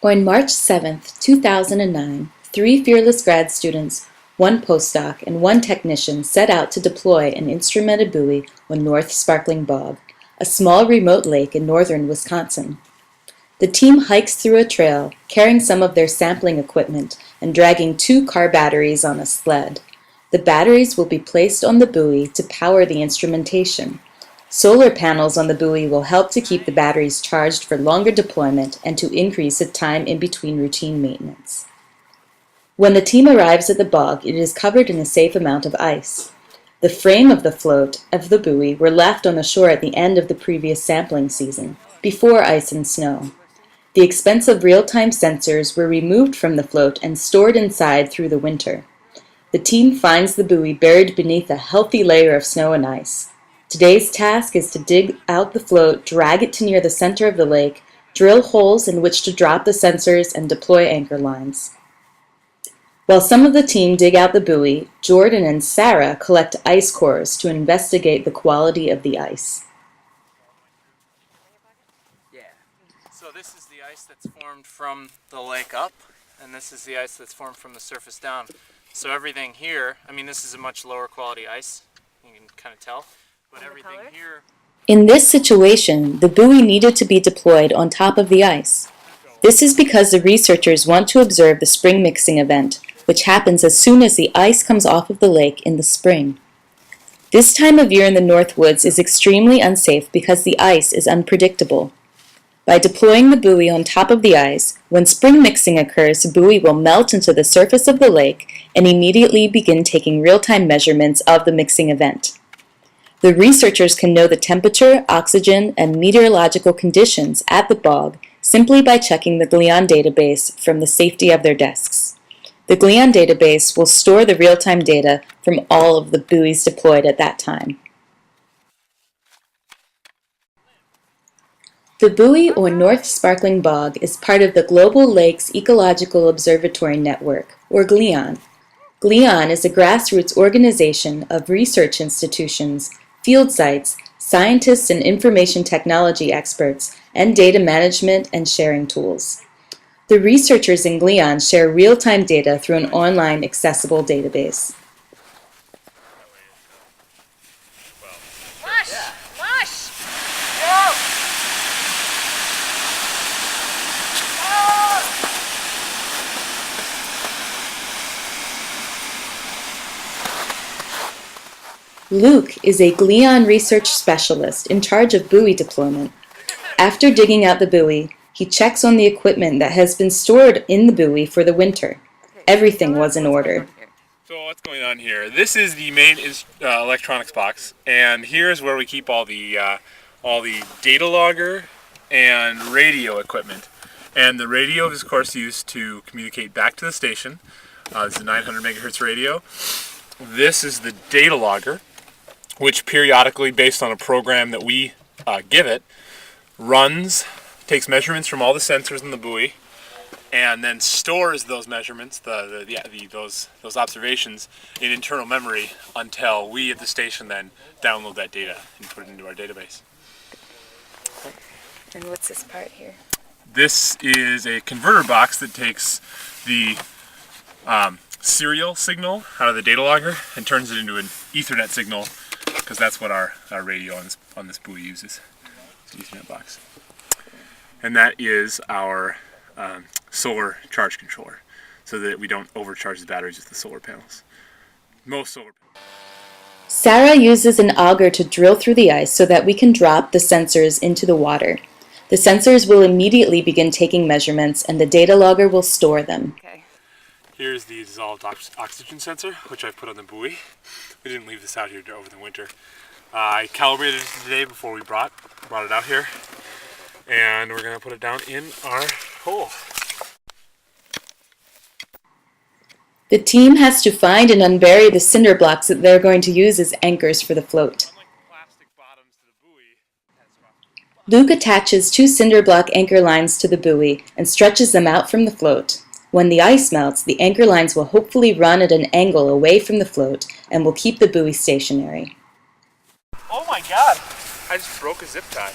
On March 7, 2009, 3 fearless grad students, 1 postdoc, and 1 technician set out to deploy an instrumented buoy on North Sparkling Bog, a small remote lake in northern Wisconsin. The team hikes through a trail, carrying some of their sampling equipment and dragging 2 car batteries on a sled. The batteries will be placed on the buoy to power the instrumentation. Solar panels on the buoy will help to keep the batteries charged for longer deployment and to increase the time in between routine maintenance. When the team arrives at the bog, it is covered in a safe amount of ice. The frame of the float of the buoy were left on the shore at the end of the previous sampling season, before ice and snow. The expensive real-time sensors were removed from the float and stored inside through the winter. The team finds the buoy buried beneath a healthy layer of snow and ice. Today's task is to dig out the float, drag it to near the center of the lake, drill holes in which to drop the sensors, and deploy anchor lines. While some of the team dig out the buoy, Jordan and Sarah collect ice cores to investigate the quality of the ice. Yeah. So this is the ice that's formed from the lake up, and this is the ice that's formed from the surface down. So everything here, I mean, this is a much lower quality ice, you can kind of tell. But everything here. In this situation, the buoy needed to be deployed on top of the ice. This is because the researchers want to observe the spring mixing event, which happens as soon as the ice comes off of the lake in the spring. This time of year in the North Woods is extremely unsafe because the ice is unpredictable. By deploying the buoy on top of the ice, when spring mixing occurs, the buoy will melt into the surface of the lake and immediately begin taking real-time measurements of the mixing event. The researchers can know the temperature, oxygen, and meteorological conditions at the bog simply by checking the GLEON database from the safety of their desks. The GLEON database will store the real-time data from all of the buoys deployed at that time. The buoy on North Sparkling Bog is part of the Global Lakes Ecological Observatory Network, or GLEON. GLEON is a grassroots organization of research institutions, field sites, scientists and information technology experts, and data management and sharing tools. The researchers in GLEON share real-time data through an online accessible database. Luke is a GLEON research specialist in charge of buoy deployment. After digging out the buoy, he checks on the equipment that has been stored in the buoy for the winter. Everything was in order. So what's going on here? This is the main electronics box, and here's where we keep all the data logger and radio equipment. And the radio is of course used to communicate back to the station. This is a 900 megahertz radio. This is the data logger, which periodically, based on a program that we give it, takes measurements from all the sensors in the buoy, and then stores those measurements, those observations, in internal memory until we at the station then download that data and put it into our database. And what's this part here? This is a converter box that takes the serial signal out of the data logger and turns it into an Ethernet signal, because that's what our radio on this buoy uses. It's an Ethernet box. And that is our solar charge controller, so that we don't overcharge the batteries with the solar panels. Most solar panels. Sarah uses an auger to drill through the ice so that we can drop the sensors into the water. The sensors will immediately begin taking measurements and the data logger will store them. Okay. Here's the dissolved oxygen sensor, which I've put on the buoy. We didn't leave this out here over the winter. I calibrated it today before we brought it out here, and we're going to put it down in our hole. The team has to find and unbury the cinder blocks that they're going to use as anchors for the float. Luke attaches 2 cinder block anchor lines to the buoy and stretches them out from the float. When the ice melts, the anchor lines will hopefully run at an angle away from the float and will keep the buoy stationary. Oh my god! I just broke a zip tie.